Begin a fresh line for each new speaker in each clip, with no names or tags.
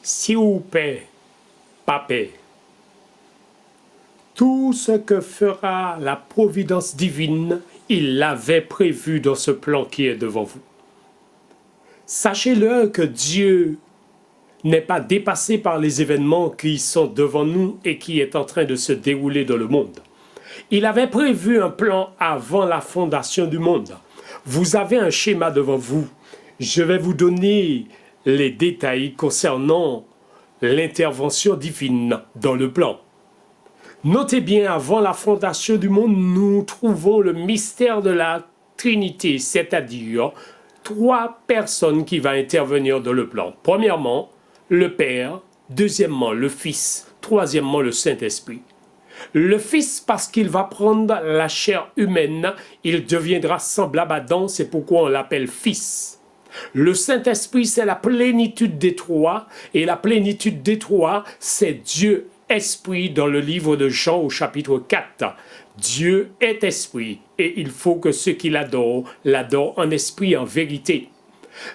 Si ou paix, pas paix. Tout ce que fera la providence divine, il l'avait prévu dans ce plan qui est devant vous. Sachez-le que Dieu n'est pas dépassé par les événements qui sont devant nous et qui est en train de se dérouler dans le monde. Il avait prévu un plan avant la fondation du monde. Vous avez un schéma devant vous. Je vais vous donner les détails concernant l'intervention divine dans le plan. Notez bien, avant la fondation du monde, nous trouvons le mystère de la Trinité, c'est-à-dire 3 personnes qui vont intervenir dans le plan. Premièrement, le Père, deuxièmement, le Fils, troisièmement, le Saint-Esprit. Le Fils, parce qu'il va prendre la chair humaine, il deviendra semblable à Adam, c'est pourquoi on l'appelle Fils. Le Saint-Esprit, c'est la plénitude des 3, et la plénitude des 3, c'est Dieu Esprit dans le livre de Jean au chapitre 4. Dieu est esprit et il faut que ceux qui l'adorent en esprit et en vérité.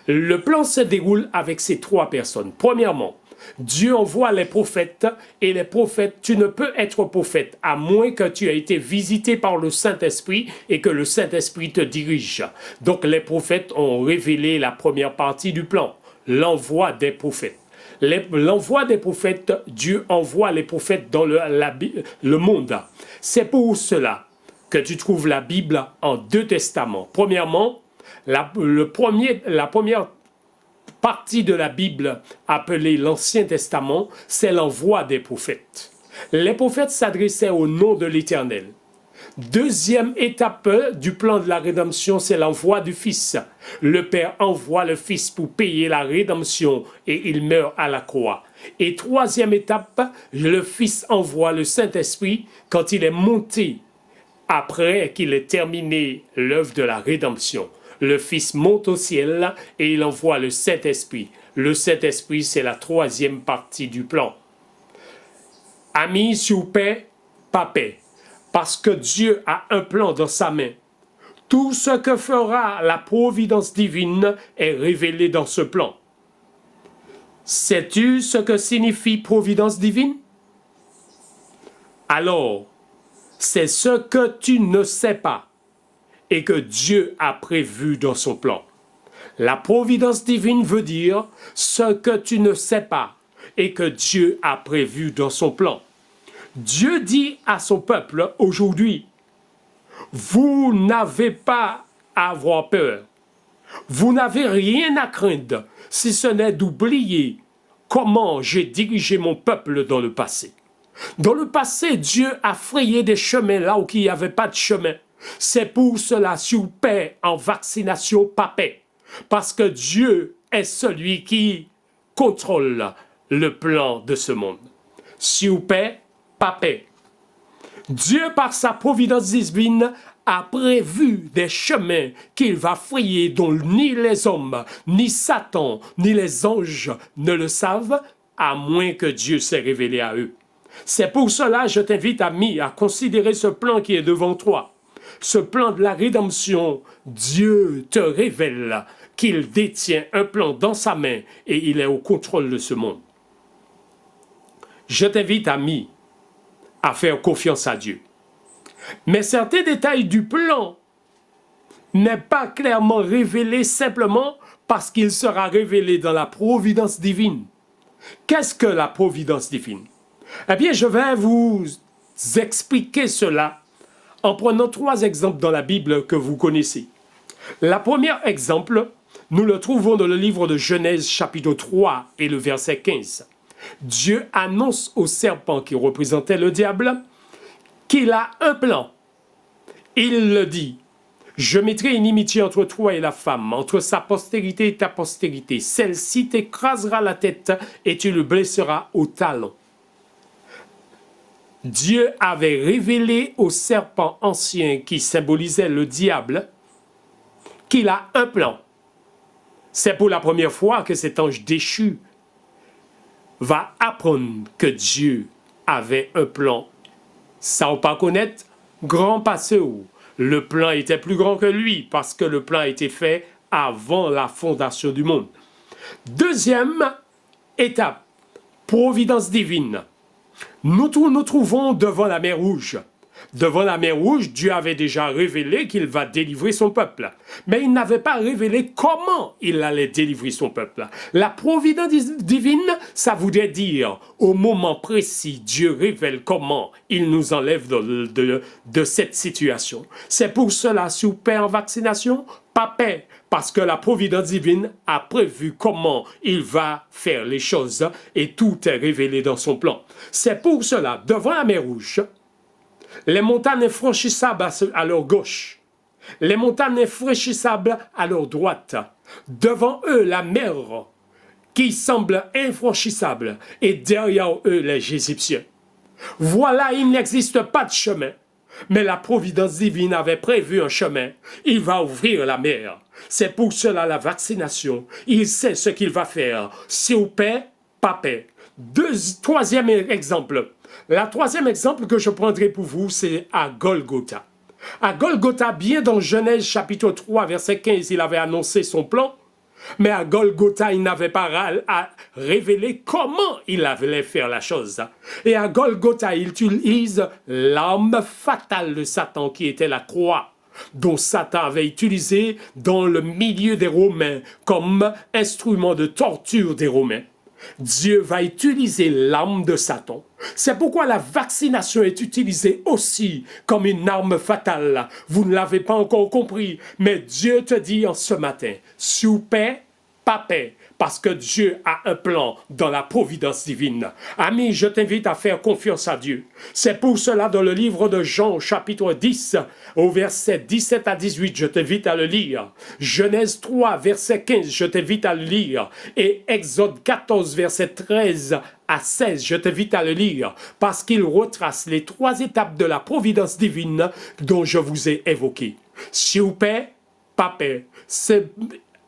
Le plan se déroule avec ces 3 personnes. Premièrement, Dieu envoie les prophètes et les prophètes, tu ne peux être prophète à moins que tu aies été visité par le Saint-Esprit et que le Saint-Esprit te dirige. Donc les prophètes ont révélé la première partie du plan, l'envoi des prophètes. L'envoi des prophètes, Dieu envoie les prophètes dans le monde. C'est pour cela que tu trouves la Bible en 2 testaments. Premièrement, la première partie de la Bible appelée l'Ancien Testament, c'est l'envoi des prophètes. Les prophètes s'adressaient au nom de l'Éternel. Deuxième étape du plan de la rédemption, c'est l'envoi du Fils. Le Père envoie le Fils pour payer la rédemption et il meurt à la croix. Et troisième étape, le Fils envoie le Saint-Esprit quand il est monté après qu'il ait terminé l'œuvre de la rédemption. Le Fils monte au ciel et il envoie le Saint-Esprit. Le Saint-Esprit, c'est la troisième partie du plan. Amis, sous paix, pas paix. Parce que Dieu a un plan dans sa main. Tout ce que fera la providence divine est révélé dans ce plan. Sais-tu ce que signifie providence divine? Alors, c'est ce que tu ne sais pas et que Dieu a prévu dans son plan. La providence divine veut dire ce que tu ne sais pas et que Dieu a prévu dans son plan. Dieu dit à son peuple aujourd'hui, vous n'avez pas à avoir peur. Vous n'avez rien à craindre si ce n'est d'oublier comment j'ai dirigé mon peuple dans le passé. Dans le passé, Dieu a frayé des chemins là où il n'y avait pas de chemin. C'est pour cela, sous paix, en vaccination, pas paix. Parce que Dieu est celui qui contrôle le plan de ce monde. Sous paix, pas paix. Dieu, par sa providence divine, a prévu des chemins qu'il va frayer dont ni les hommes, ni Satan, ni les anges ne le savent, à moins que Dieu s'est révélé à eux. C'est pour cela que je t'invite, ami, à considérer ce plan qui est devant toi. Ce plan de la rédemption, Dieu te révèle qu'il détient un plan dans sa main et il est au contrôle de ce monde. Je t'invite, ami, à faire confiance à Dieu. Mais certains détails du plan n'est pas clairement révélé simplement parce qu'il sera révélé dans la providence divine. Qu'est-ce que la providence divine? Eh bien, je vais vous expliquer cela en prenant 3 exemples dans la Bible que vous connaissez. Le premier exemple, nous le trouvons dans le livre de Genèse chapitre 3 et le verset 15. Dieu annonce au serpent qui représentait le diable qu'il a un plan. Il le dit, je mettrai une inimitié entre toi et la femme, entre sa postérité et ta postérité. Celle-ci t'écrasera la tête et tu le blesseras au talon. Dieu avait révélé au serpent ancien qui symbolisait le diable qu'il a un plan. C'est pour la première fois que cet ange déchu va apprendre que Dieu avait un plan. Ça on pas connaître, grand passeur. Le plan était plus grand que lui parce que le plan a été fait avant la fondation du monde. Deuxième étape, Providence divine. Nous nous trouvons devant la mer Rouge. Devant la mer Rouge, Dieu avait déjà révélé qu'il va délivrer son peuple. Mais il n'avait pas révélé comment il allait délivrer son peuple. La providence divine, ça voudrait dire, au moment précis, Dieu révèle comment il nous enlève de cette situation. C'est pour cela, si vous paix en vaccination, pas paix, parce que la providence divine a prévu comment il va faire les choses et tout est révélé dans son plan. C'est pour cela, devant la mer Rouge, les montagnes infranchissables à leur gauche, les montagnes infranchissables à leur droite. Devant eux, la mer qui semble infranchissable et derrière eux, les Égyptiens. Voilà, il n'existe pas de chemin. Mais la providence divine avait prévu un chemin. Il va ouvrir la mer. C'est pour cela la vaccination. Il sait ce qu'il va faire. Si vous paix, pas paix. Troisième exemple. La troisième exemple que je prendrai pour vous, c'est à Golgotha. À Golgotha, bien dans Genèse chapitre 3, verset 15, il avait annoncé son plan. Mais à Golgotha, il n'avait pas à révéler comment il allait faire la chose. Et à Golgotha, il utilise l'arme fatale de Satan qui était la croix, dont Satan avait utilisé dans le milieu des Romains comme instrument de torture des Romains. Dieu va utiliser l'arme de Satan. C'est pourquoi la vaccination est utilisée aussi comme une arme fatale. Vous ne l'avez pas encore compris, mais Dieu te dit en ce matin, sous paix, pas paix, parce que Dieu a un plan dans la providence divine. Ami, je t'invite à faire confiance à Dieu. C'est pour cela dans le livre de Jean, chapitre 10, au verset 17 à 18, je t'invite à le lire. Genèse 3, verset 15, je t'invite à le lire. Et Exode 14, verset 13 à 16, je t'invite à le lire, parce qu'il retrace les 3 étapes de la providence divine dont je vous ai évoquées. Sous paix, pas paix.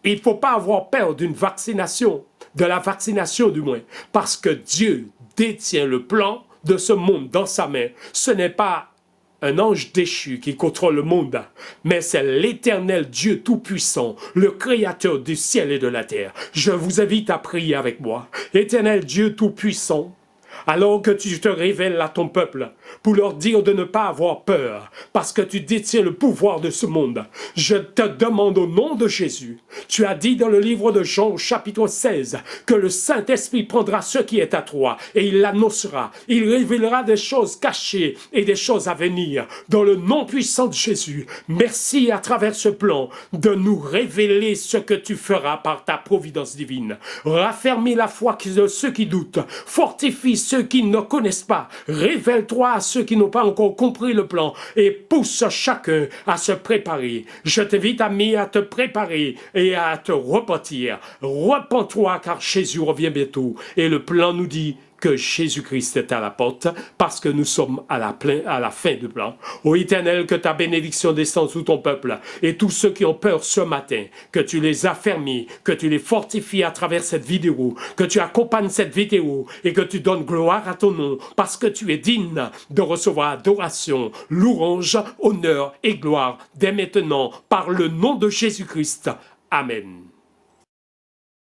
Il ne faut pas avoir peur d'une vaccination, de la vaccination du moins, parce que Dieu détient le plan de ce monde dans sa main. Ce n'est pas un ange déchu qui contrôle le monde, mais c'est l'Éternel Dieu Tout-Puissant, le Créateur du ciel et de la terre. Je vous invite à prier avec moi. Éternel Dieu Tout-Puissant, alors que tu te révèles à ton peuple pour leur dire de ne pas avoir peur parce que tu détiens le pouvoir de ce monde. Je te demande au nom de Jésus, tu as dit dans le livre de Jean chapitre 16 que le Saint-Esprit prendra ce qui est à toi et il l'annoncera. Il révélera des choses cachées et des choses à venir dans le nom puissant de Jésus. Merci à travers ce plan de nous révéler ce que tu feras par ta providence divine. Raffermis la foi de ceux qui doutent, fortifie ceux qui ne connaissent pas, révèle-toi à ceux qui n'ont pas encore compris le plan et pousse chacun à se préparer. Je t'invite, ami, à te préparer et à te repentir. Repens-toi car Jésus revient bientôt et le plan nous dit que Jésus-Christ est à la porte parce que nous sommes à la fin du plan. Ô Éternel, que ta bénédiction descende sous ton peuple et tous ceux qui ont peur ce matin, que tu les affermis, que tu les fortifies à travers cette vidéo, que tu accompagnes cette vidéo et que tu donnes gloire à ton nom parce que tu es digne de recevoir adoration, louange, honneur et gloire dès maintenant par le nom de Jésus-Christ. Amen.